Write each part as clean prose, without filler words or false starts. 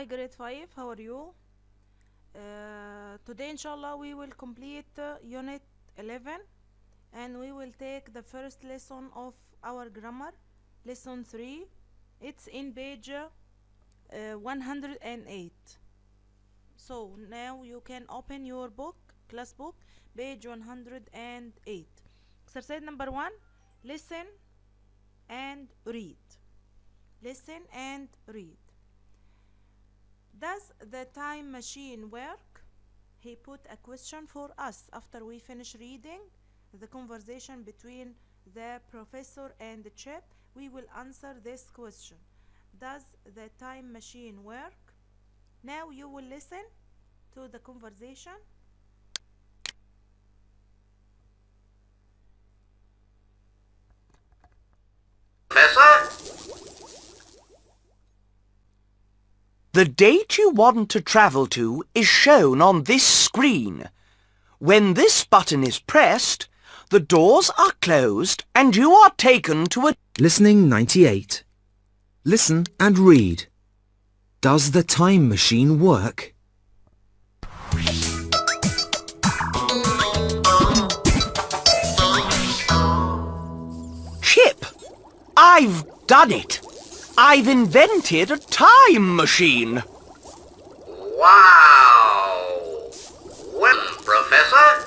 Hi grade 5, how are you? Today inshallah we will complete unit 11 and we will take the first lesson of our grammar, lesson 3. It's in page 108. So now you can open your book, class book, page 108. Exercise number 1, listen and read. Listen and read. Does the time machine work? He put a question for us after we finish reading the conversation between the professor and the chip. We will answer this question. Does the time machine work? Now you will listen to the conversation. Professor? The date you want to travel to is shown on this screen. When this button is pressed, the doors are closed and you are taken to a... Listening 98. Listen and read. Does the time machine work? Chip, I've done it. I've invented a time machine. Wow! Well, Professor?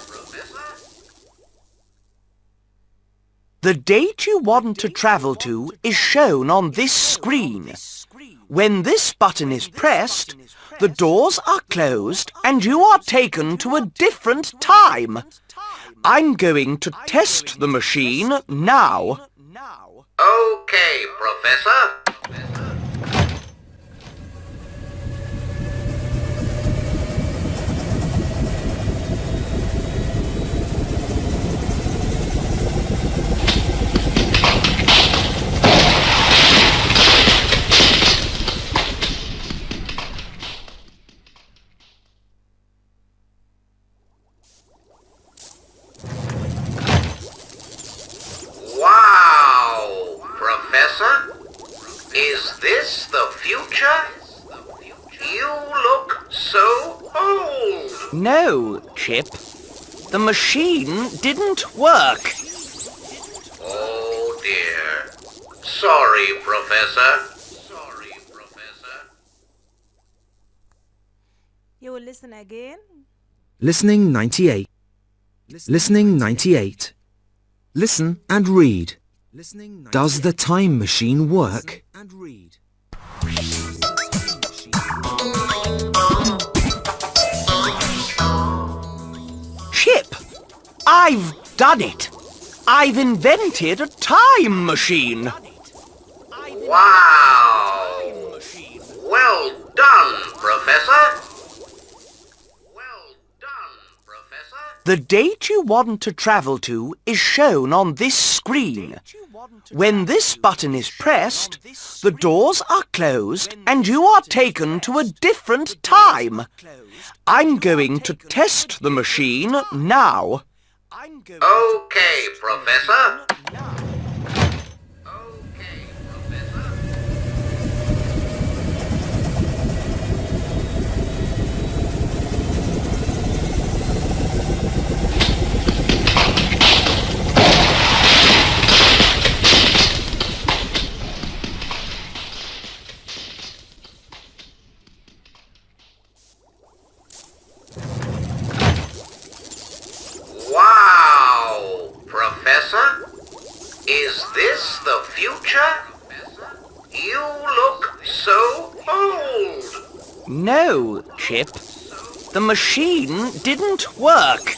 The date you want to travel to is shown on this screen. When this button is pressed, the doors are closed and you are taken to a different time. I'm going to test the machine now. Okay, Professor. Wow! Professor? Is this the future? You look so old. No, Chip. The machine didn't work. Oh dear. Sorry, Professor. You will listen again. Listening 98. Listening 98. Listen and read. Does the time machine work? Chip, I've done it. I've invented a time machine. Wow! Well done, Professor. The date you want to travel to is shown on this screen. When this button is pressed, the doors are closed and you are taken to a different time. I'm going to test the machine now. Okay, Professor. Wow! Professor? Is this the future? You look so old. No, Chip. The machine didn't work.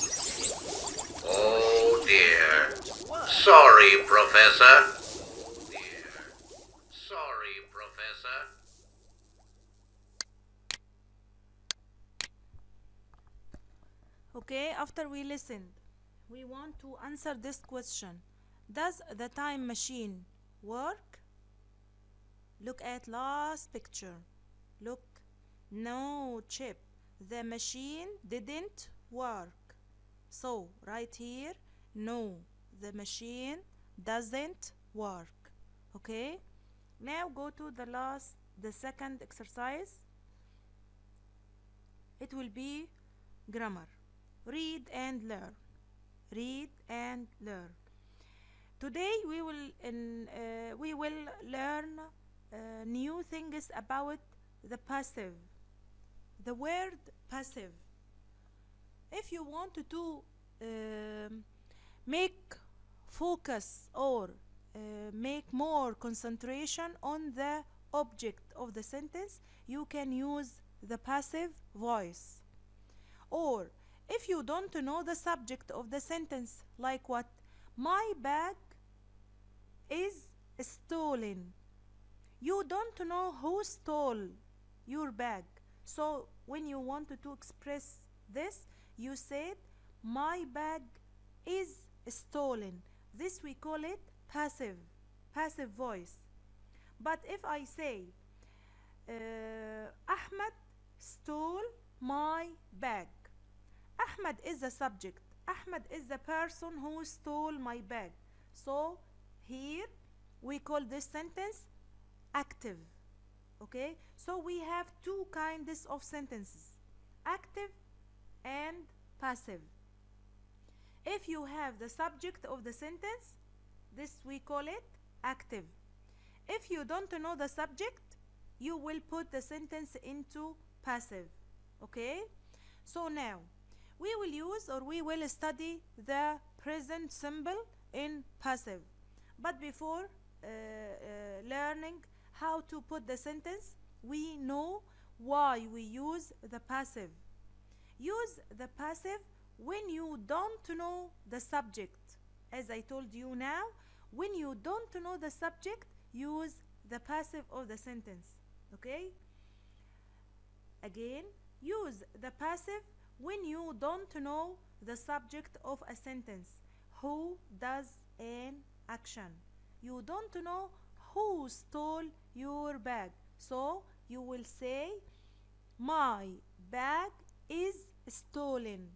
Oh dear. Sorry, Professor. Okay, after we listened, we want to answer this question. Does the time machine work? Look at last picture. Look. No, Chip. The machine didn't work. So, right here, no, the machine doesn't work. Okay? Now go to the second exercise. It will be grammar. Read and learn. Read and learn. Today we will learn new things about the passive. The word passive. If you want to make focus or make more concentration on the object of the sentence, you can use the passive voice. Or if you don't know the subject of the sentence, like what? My bag is stolen. You don't know who stole your bag. So when you wanted to express this, you said, my bag is stolen. This we call it passive voice. But if I say, Ahmed stole my bag. Ahmed is the subject. Ahmed is the person who stole my bag. So here we call this sentence active. Okay? So we have two kinds of sentences, active and passive. If you have the subject of the sentence, this we call it active. If you don't know the subject, you will put the sentence into passive. Okay? So now we will use or we will study the present simple in passive. But before learning how to put the sentence, we know why we use the passive. Use the passive when you don't know the subject. As I told you now, when you don't know the subject, use the passive of the sentence. Okay? Again, use the passive when you don't know the subject of a sentence. Who does an action? You don't know who stole your bag. So you will say, my bag is stolen.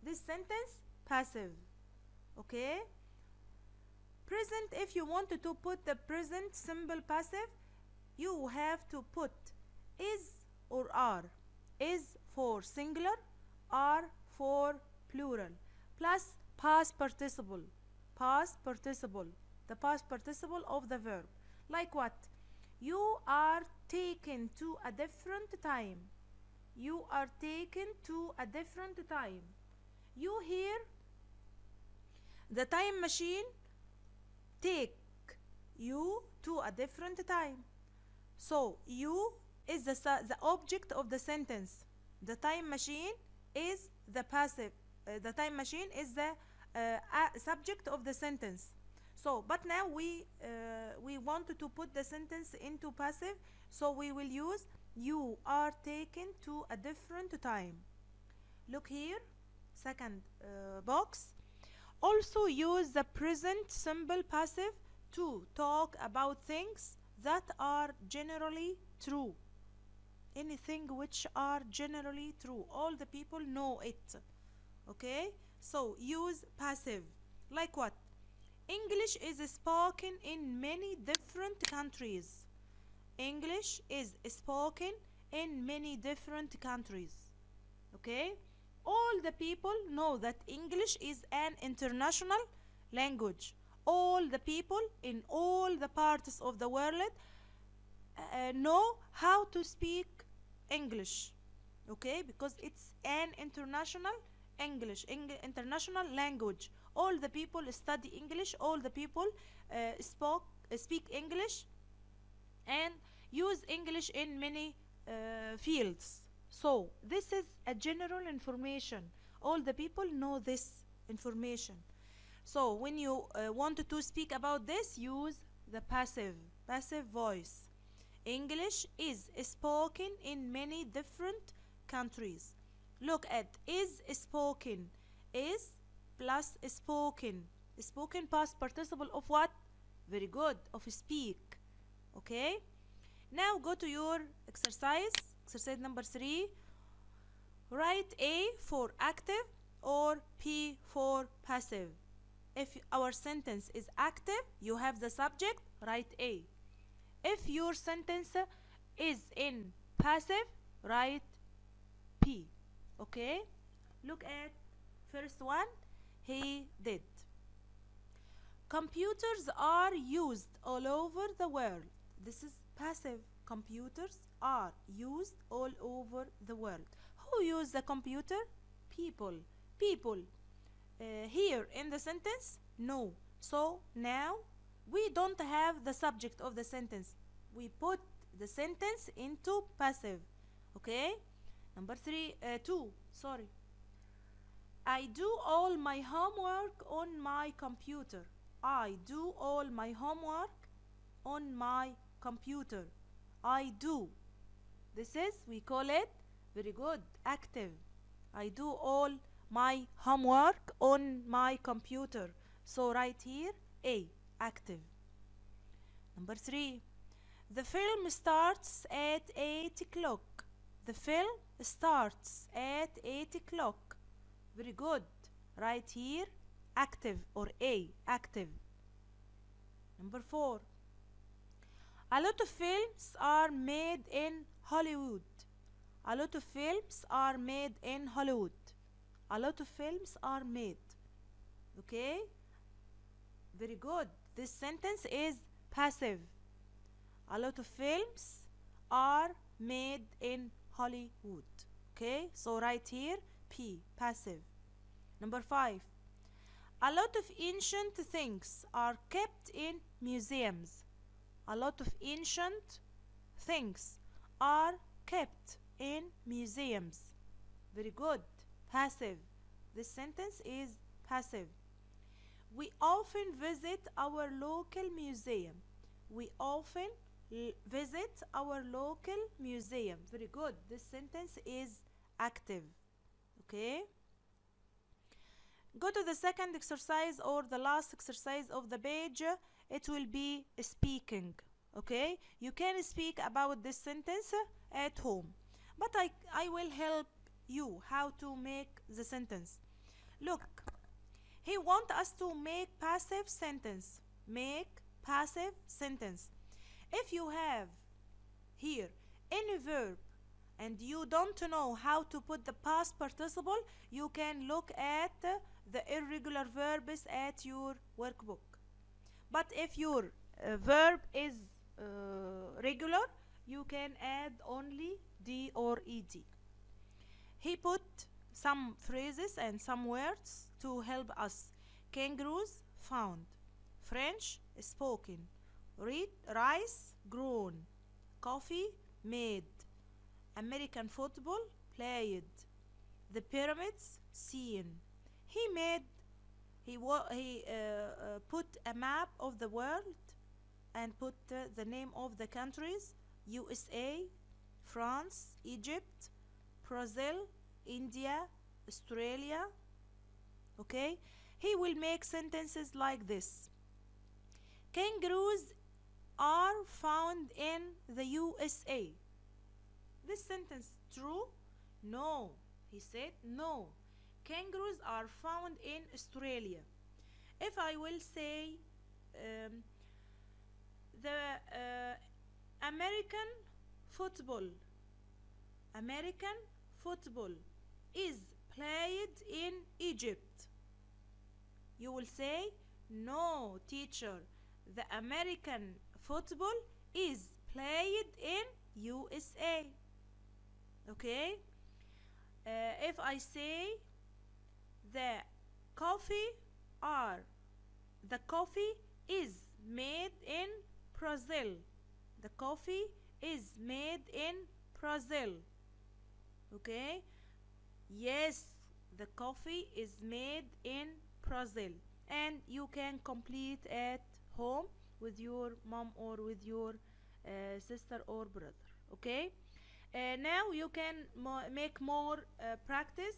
This sentence passive. Okay? Present, if you wanted to put the present simple passive, you have to put is or are. Is for singular, are for plural, plus past participle. Past participle, the past participle of the verb. Like what? You are taken to a different time. You are taken to a different time. You hear the time machine take you to a different time. So you is the object of the sentence. The time machine is the passive. The time machine is the subject of the sentence. So, but now we want to put the sentence into passive. So we will use you are taken to a different time. Look here, second box. Also use the present simple passive to talk about things that are generally true. Anything which are generally true. All the people know it. Okay? So use passive. Like what? English is spoken in many different countries. English is spoken in many different countries. Okay? All the people know that English is an international language. All the people in all the parts of the world know how to speak English. Okay? Because it's an international English, international language. All the people study English. All the people speak English and use English in many fields. So this is a general information. All the people know this information. So when you want to speak about this, use the passive voice. English is spoken in many different countries. Look at is spoken. Is plus spoken. Spoken past participle of what? Very good. Of speak. Okay? Now go to your exercise. Exercise number 3. Write A for active or P for passive. If our sentence is active, you have the subject, write A. If your sentence is in passive, write P. Okay? Look at first one. He did. Computers are used all over the world. This is passive. Computers are used all over the world. Who use the computer? People. People. Here in the sentence? No. So now we don't have the subject of the sentence. We put the sentence into passive. Okay? Number two. Sorry. I do all my homework on my computer. I do all my homework on my computer. I do. This is, we call it, very good, active. I do all my homework on my computer. So right here, A, active. Number three, the film starts at 8 o'clock. The film starts at 8 o'clock. Very good. Right here, active or A, active. Number four, a lot of films are made in Hollywood. A lot of films are made in Hollywood. A lot of films are made. Okay? Very good. This sentence is passive. A lot of films are made in Hollywood. Okay? So right here, P, passive. Number five, a lot of ancient things are kept in museums. A lot of ancient things are kept in museums. Very good. Passive. This sentence is passive. We often visit our local museum. We often visit our local museum. Very good. This sentence is active. Okay? Go to the second exercise or the last exercise of the page. It will be speaking. Okay? You can speak about this sentence at home. But I will help you how to make the sentence. Look, he wants us to make passive sentence. Make passive sentence. If you have here any verb and you don't know how to put the past participle, you can look at the irregular verbs at your workbook. But if your verb is regular, you can add only D or ED. He put some phrases and some words to help us. Kangaroos found. French spoken. Rice grown. Coffee made. American football played. The pyramids seen. He put a map of the world and put the name of the countries: USA, France, Egypt, Brazil, India, Australia. Okay? He will make sentences like this. Kangaroos are found in the USA. This sentence true? No. He said no. Kangaroos are found in Australia. If I will say the American football is played in Egypt, you will say no, teacher, the American football is played in USA. Okay? If I say the coffee is made in Brazil. The coffee is made in Brazil. Okay? Yes, the coffee is made in Brazil. And you can complete at home with your mom or with your sister or brother. Okay? Now you can make more practice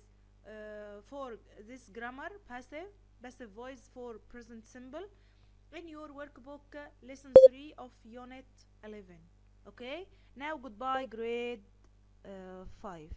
for this grammar, passive voice for present simple, in your workbook lesson 3 of unit 11. Okay? Now goodbye grade 5.